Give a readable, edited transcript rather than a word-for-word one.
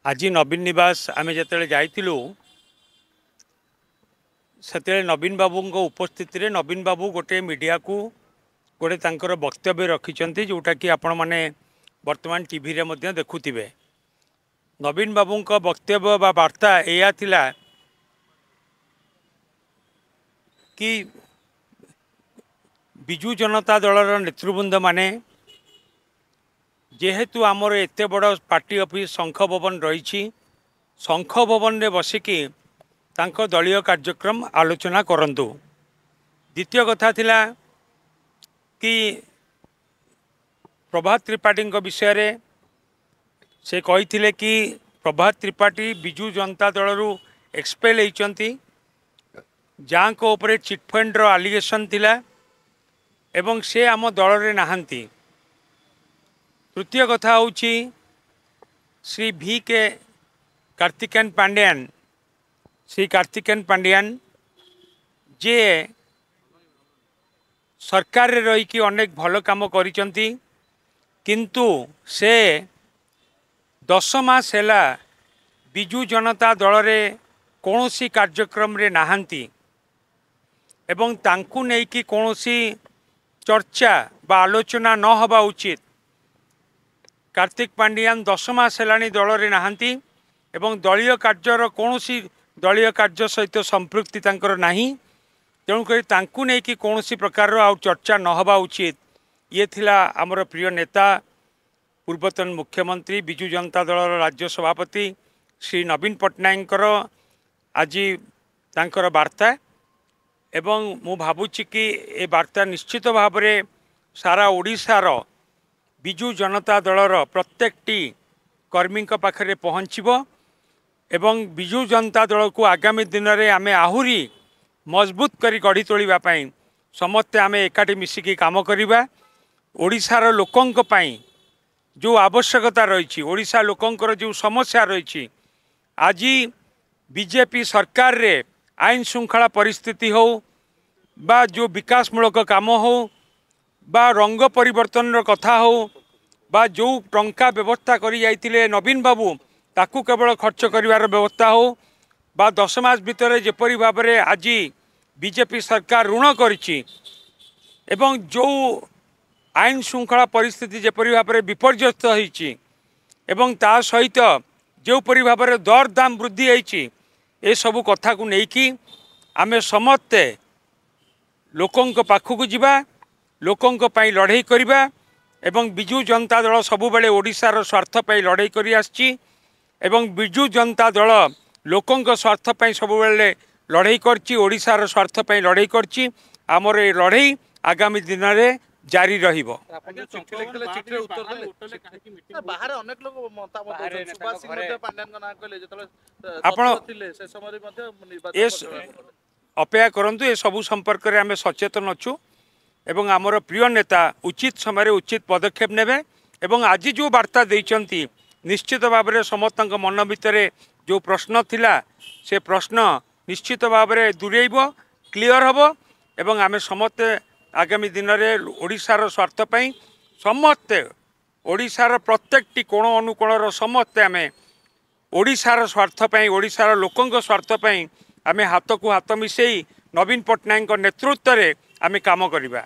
आज नवीन निवास आम जो जाइलु से नवीन बाबू उपस्थित रे नवीन बाबू गोटे मीडिया को गोटे तांकर वक्तव्य रखिंट जोटा कि आपण मैंने वर्तमान टीवी रे देखुवे। नवीन बाबू वक्तव्य बा वार्ता या थिला कि विजु जनता दलर नेतृवृंद माने जेहेतु आमर एत बड़ पार्टी ऑफिस शंख भवन रही शंख भवन रे बसिकी तांको दलीय कार्यक्रम आलोचना करंतु। द्वितीय कथा थिला कि प्रभात त्रिपाठी विषय रे से कही कि प्रभात त्रिपाठी विजु जनता दलरू एक्सपेल होती जहाँ को ऊपर चिटफंड रो आलिगेशन थिला एवं से आम दल रे नाहंती। तृतीय कथा होची श्री भी के कार्तिकेन पांड्यान श्री कार्तिकेन पांड्यान जे सरकार रे रही कि अनेक भल काम करिसंती किंतु से 10 मास हैला विजु जनता दल रे कौनसी कार्यक्रम रे नाहंती एवं तांकु नहीं कि कौनसी चर्चा बा आलोचना न हवा उचित। कार्तिक पांड्यान 10 मास हैलानी दल रे नाहंती एवं दलीय कार्यर कौनसी दलीय कार्य सहित संपृक्ति तांकर नाही तेणुक तांकु नहीं कि कौनसी प्रकार आउ चर्चा न हवा उचित। ये थिला आमर प्रिय नेता पूर्वतन मुख्यमंत्री विजु जनता दल राज्य सभापति श्री नवीन पट्टनायक आज तांकर वार्ता एवं मु भावुची कि ए वार्ता निश्चित भाव में सारा ओडिशार विजु जनता दलर प्रत्येक कर्मी पाखरे पहुँचब एवं विजु जनता दल को आगामी दिन में आम आहुरी मजबूत करी गढ़ी तोड़ापी समस्ते आम एकाठी मिसिकी काम करवा। ओडिशार लोकंक पई जो आवश्यकता रही ओडिशा लोकंकर जो समस्या रही आज बीजेपी सरकार रे आईन श्रृंखला परिस्थिति हो बा जो विकासमूलक काम हो बा रंग परिवर्तन कथा हो बा जो टंका व्यवस्था करी जाइतिले नवीन बाबू ताकू केवल खर्च करिवार व्यवस्था हो बा 10 मास भितर जेपरी भाव में आज बीजेपी सरकार ऋण करिछि एवं जो आईन श्रृंखला परिस्थिति जेपरी भाव में विपर्यस्त होइछि एवं ता सहित जोपरी भाव में दर दाम वृद्धि होइछि ए सबु कथा को लेकिन आमे समस्ते लोकंक पाखक जिबा लोकंक पई लड़ाई करिबा एवं विजु जनता दल सबु बेले ओडिशार स्वार्थ पई लड़ाई करि आछि एवं विजु जनता दल लोकंक स्वार्थ पई सबु बेले लड़ाई करछि ओडिशार स्वार्थ पई लड़ाई करछि। आमर ए लड़ाई आगामी दिन में जारी रहिबो। अपेक्षा करंतु ए सबु संपर्क में आम सचेतन अच्छु एवं आमर प्रिय नेता उचित समय उचित पदक्षेप नेबे एवं आज जो वार्ता देइचंती निश्चित भाव में समस्त मन भितर जो प्रश्न थिला से प्रश्न निश्चित भाव में दूरेब क्लियर हम एवं आम समस्ते आगामी दिन में ओडिशार स्वार्थ पई समस्ते ओडिशार प्रत्येक कोण अनुकोणर समस्ते आम ओडिशार स्वार्थ पई ओडिशार लोकंक स्वार्थ पई आम हाथ को हाथ मिसई नवीन पट्टनायक नेतृत्व में आम काम करवा।